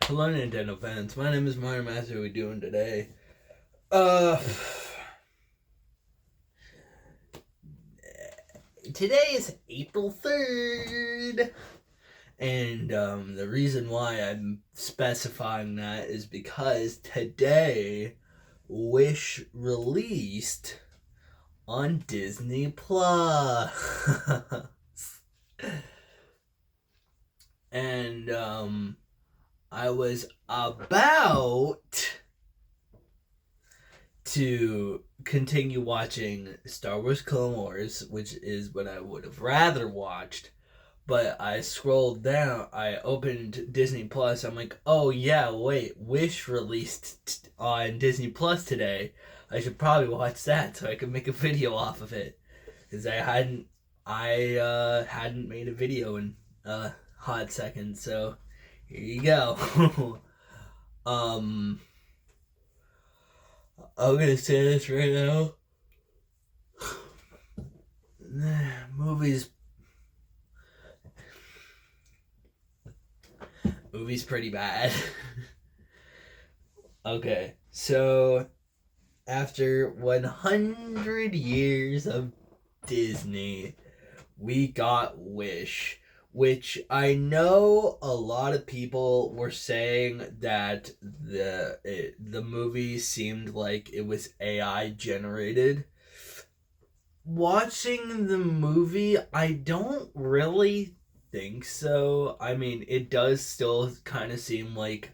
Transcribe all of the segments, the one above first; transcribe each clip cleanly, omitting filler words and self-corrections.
Hello, Nintendo fans. My name is Mario Master. What are we doing today? Uh, Today is April 3rd. And the reason why I'm specifying that is because today Wish released on Disney Plus. And I was about to continue watching Star Wars Clone Wars, which is what I would have rather watched. But I scrolled down, I opened Disney Plus. I'm like, oh yeah, wait, Wish released on Disney Plus today. I should probably watch that so I could make a video off of it, because I hadn't made a video in a hot second. So here you go. um, I'm gonna say this right now. Movies pretty bad. Okay, so after 100 years of Disney, we got Wish, which I know a lot of people were saying that the movie seemed like it was AI generated. Watching the movie, I don't really think so. I mean, it does still kind of seem like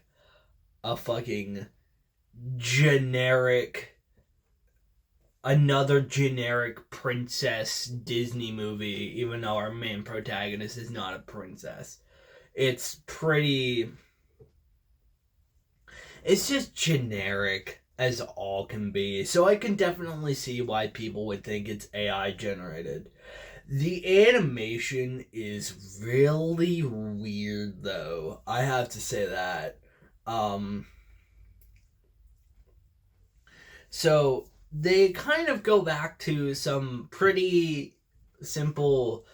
a fucking generic, another generic princess Disney movie, even though our main protagonist is not a princess. It's pretty. It's just generic as all can be. So I can definitely see why people would think it's AI generated. The animation is really weird, though. I have to say that. Um, so they kind of go back to some pretty simple.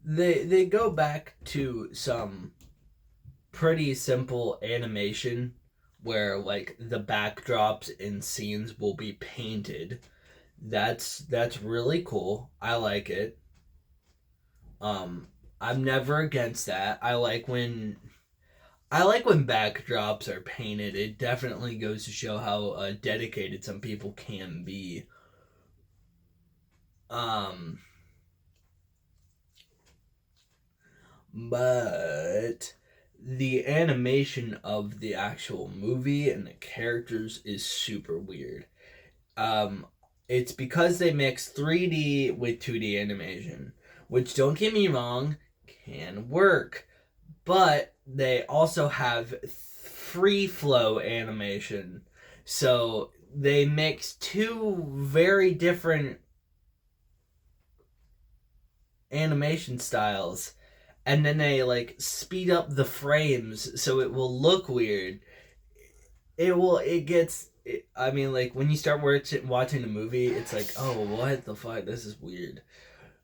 They go back to some pretty simple animation where like the backdrops and scenes will be painted. That's really cool. I like it. Um I'm never against that. I like when backdrops are painted. It definitely goes to show how dedicated some people can be. Um but the animation of the actual movie and the characters is super weird. Um, it's because they mix 3D with 2D animation, which, don't get me wrong, can work, but they also have free flow animation. So they mix two very different animation styles, and then they like speed up the frames so it will look weird. I mean, like, when you start watching the movie, it's like, oh, what the fuck, this is weird.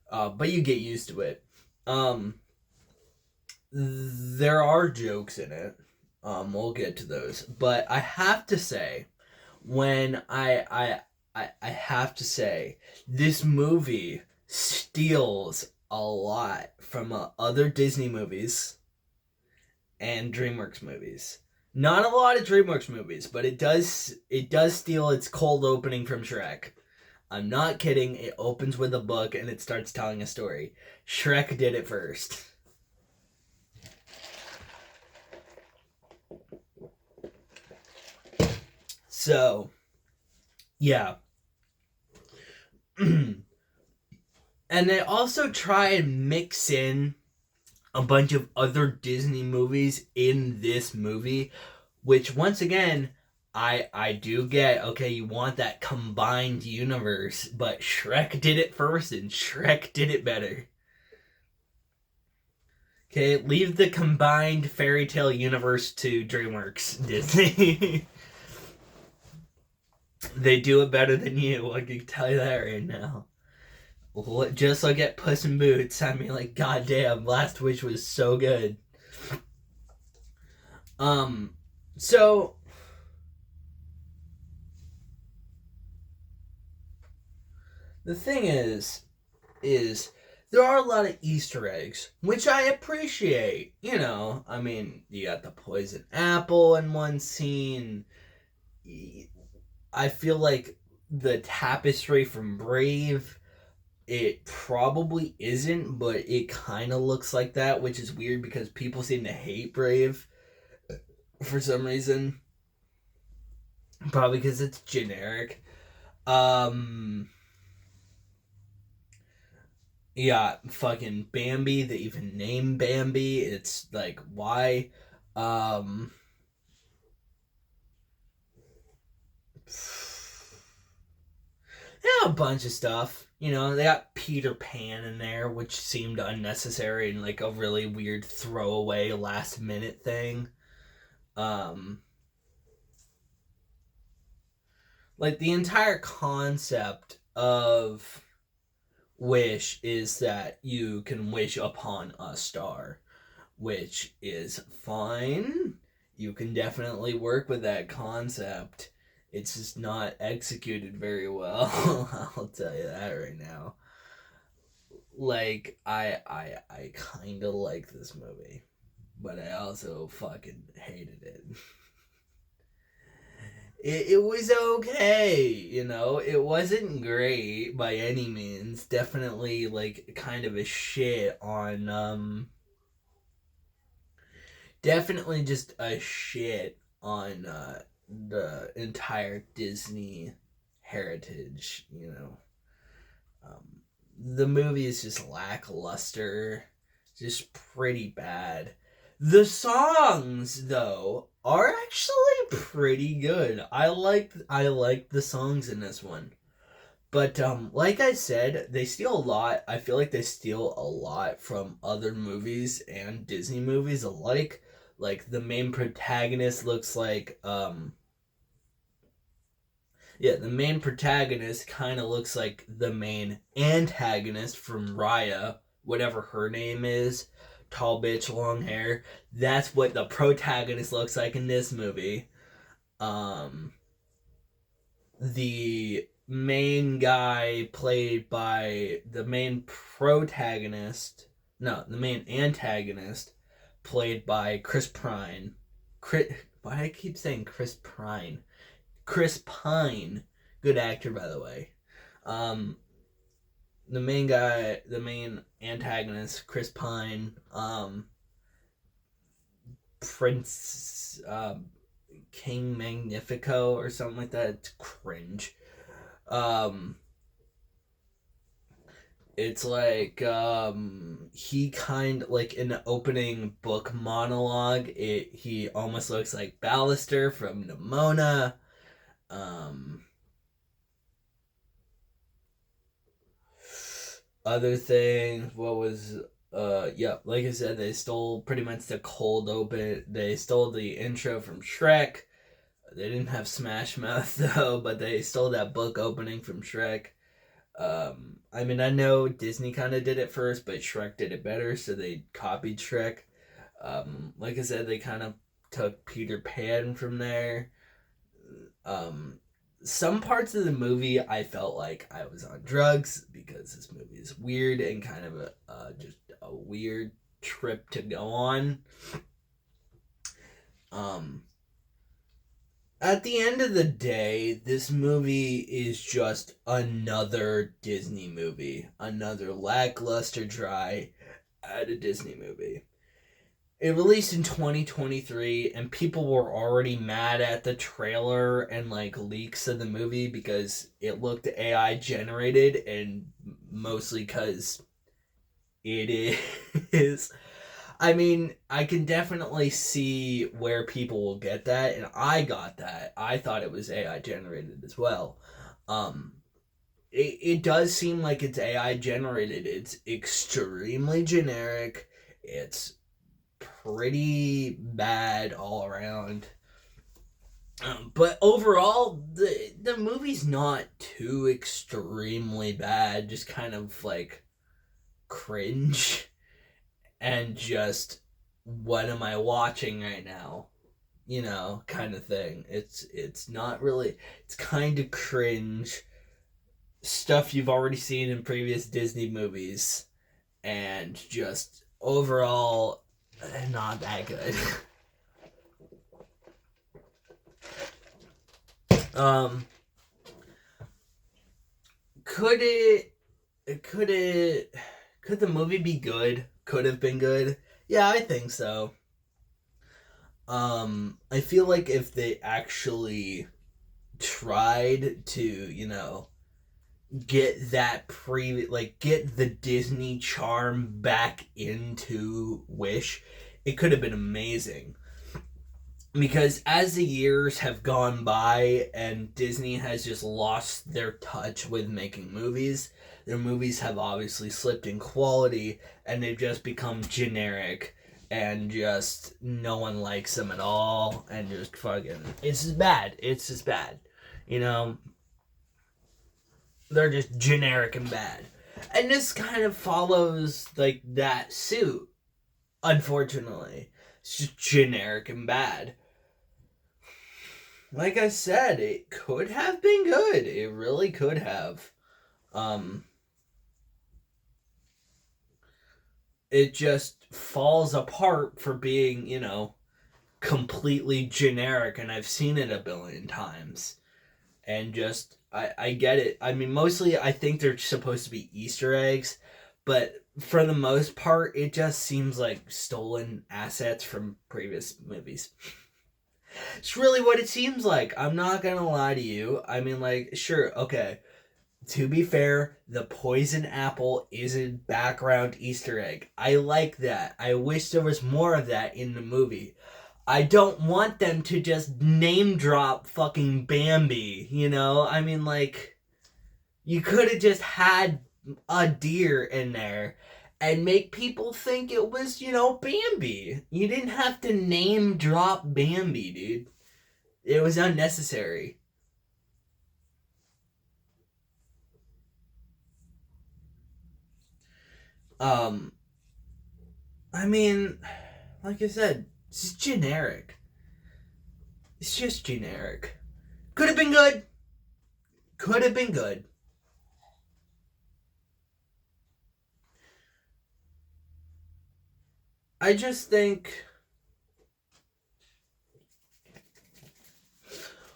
But you get used to it. um there are jokes in it. We'll get to those, but I have to say, when I have to say, this movie steals a lot from other Disney movies and DreamWorks movies. Not a lot of DreamWorks movies, but it does steal its cold opening from Shrek. I'm not kidding. It opens with a book and it starts telling a story. Shrek did it first. So, yeah. And they also try and mix in a bunch of other Disney movies in this movie, which, once again, I do get. Okay, you want that combined universe, but Shrek did it first and Shrek did it better. Okay, leave the combined fairy tale universe to DreamWorks Disney. They do it better than you, I can tell you that right now. just like at Puss in Boots. I mean, like, goddamn, Last Wish was so good. So the thing is there are a lot of Easter eggs, which I appreciate. You know, I mean, you got the poison apple in one scene. I feel like the tapestry from Brave, it probably isn't, but it kind of looks like that, which is weird because people seem to hate Brave for some reason. Probably because it's generic. Yeah, fucking Bambi. They even name Bambi. It's like, why? Um, yeah, a bunch of stuff. You know, they got Peter Pan in there, which seemed unnecessary and like a really weird throwaway last minute thing. Um, like the entire concept of Wish is that you can wish upon a star, which is fine. You can definitely work with that concept. It's just not executed very well. I'll tell you that right now. Like I kind of like this movie, but I also fucking hated it. It was okay, you know. It wasn't great by any means. Definitely like kind of a shit on definitely just a shit on the entire Disney heritage, you know. The movie is just lackluster, just pretty bad. The songs, though, are actually pretty good. I like the songs in this one. But like I said, they steal a lot. I feel like they steal a lot from other movies and Disney movies alike. Like the main protagonist looks like the main protagonist kind of looks like the main antagonist from Raya, whatever her name is. Tall bitch, long hair. That's what the protagonist looks like in this movie. Um, the main guy played by the main protagonist, no, the main antagonist played by Chris Pine. Why do I keep saying Chris Pine? Chris Pine, good actor by the way. Um, the main guy, the main antagonist, Chris Pine, Prince, King Magnifico or something like that. It's cringe. Um, it's like he kind like in the opening book monologue. He almost looks like Ballister from Nimona. Um, Other things, what was yeah, like I said, they stole pretty much the cold open. They stole the intro from Shrek. They didn't have Smash Mouth though, but they stole that book opening from Shrek. I mean, I know Disney kind of did it first, but Shrek did it better, so they copied Shrek. Like I said, they kind of took Peter Pan from there. Um, some parts of the movie I felt like I was on drugs because this movie is weird and kind of just a weird trip to go on. Um, at the end of the day, this movie is just another Disney movie, another lackluster try at a Disney movie. It released in 2023 and people were already mad at the trailer and like leaks of the movie because it looked AI generated, and mostly cuz it is. I mean, I can definitely see where people will get that, and I got that. I thought it was AI generated as well. Um it does seem like it's AI generated. It's extremely generic. It's pretty bad all around. But overall, the movie's not too extremely bad. Just kind of like cringe and just what am I watching right now? You know, kind of thing. It's not really. It's kind of cringe stuff you've already seen in previous Disney movies, and just overall not that good. um, could it? Could it? Could the movie be good? Could have been good. Yeah, I think so. I feel like if they actually tried to, get that get the Disney charm back into Wish, it could have been amazing. Because as the years have gone by and Disney has just lost their touch with making movies, their movies have obviously slipped in quality and they've just become generic and just no one likes them at all and just fucking it's just bad. It's just bad. You know, they're just generic and bad. And this kind of follows like that suit, unfortunately. It's just generic and bad. Like I said, it could have been good. It really could have. Um, it just falls apart for being, completely generic, and I've seen it a billion times. And just, I get it. I mean, mostly I think they're supposed to be Easter eggs, but for the most part, it just seems like stolen assets from previous movies. It's really what it seems like. I'm not gonna lie to you. I mean, like, sure, okay. To be fair, the poison apple is a background Easter egg. I like that. I wish there was more of that in the movie. I don't want them to just name drop fucking Bambi, you know? I mean, like, you could have just had a deer in there and make people think it was, Bambi. You didn't have to name drop Bambi, dude. It was unnecessary. Um, I mean, like I said, it's just generic. It's just generic. Could have been good. Could have been good. I just think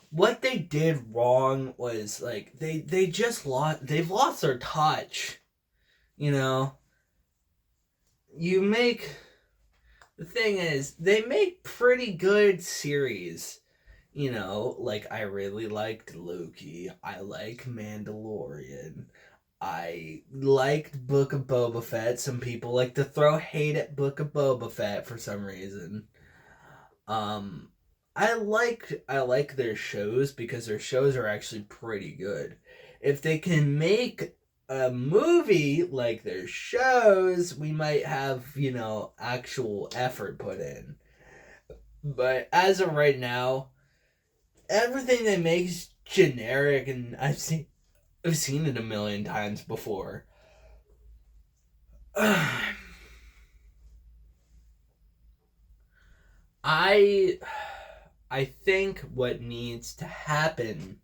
what they did wrong was like they've lost their touch. You know, you make the thing is they make pretty good series. Like I really liked Loki. I like Mandalorian. I liked Book of Boba Fett. Some people like to throw hate at Book of Boba Fett for some reason. Um, I like their shows because their shows are actually pretty good. If they can make a movie like their shows, we might have, actual effort put in. But as of right now, everything they make is generic and I've seen it a million times before. I I think what needs to happen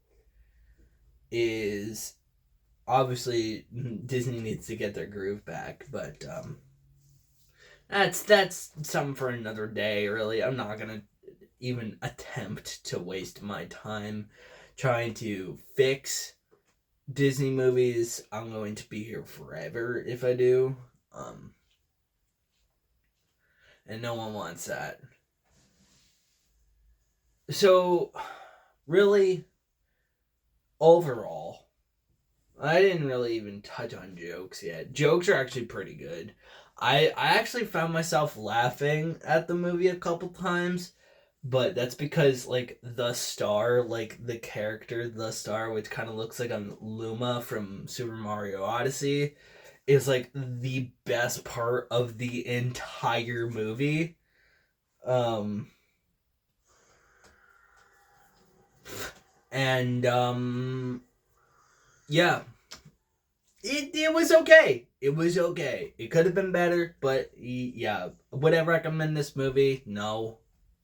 is obviously Disney needs to get their groove back, but that's something for another day. Really, I'm not gonna even attempt to waste my time trying to fix Disney movies. I'm going to be here forever if I do, um, and no one wants that. So, really, overall, I didn't really even touch on jokes yet. Jokes are actually pretty good. I actually found myself laughing at the movie a couple times, but that's because like the star, like the character, the star, which kind of looks like a Luma from Super Mario Odyssey, is like the best part of the entire movie. Um, And yeah, it was okay. It was okay. It could have been better, but yeah, would I recommend this movie? No,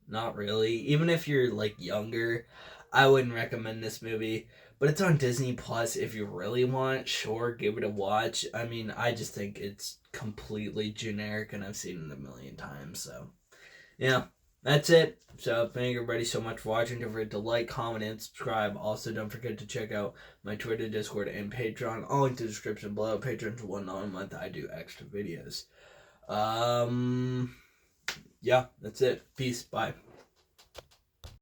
not really. Even if you're like younger, I wouldn't recommend this movie. But it's on Disney Plus. If you really want, sure, give it a watch. I mean, I just think it's completely generic, and I've seen it a million times. So yeah, that's it. So thank everybody so much for watching. Don't forget to like, comment, and subscribe. Also, don't forget to check out my Twitter, Discord, and Patreon. All in the description below. Patreon's $1 a month. I do extra videos. Yeah, that's it. Peace. Bye.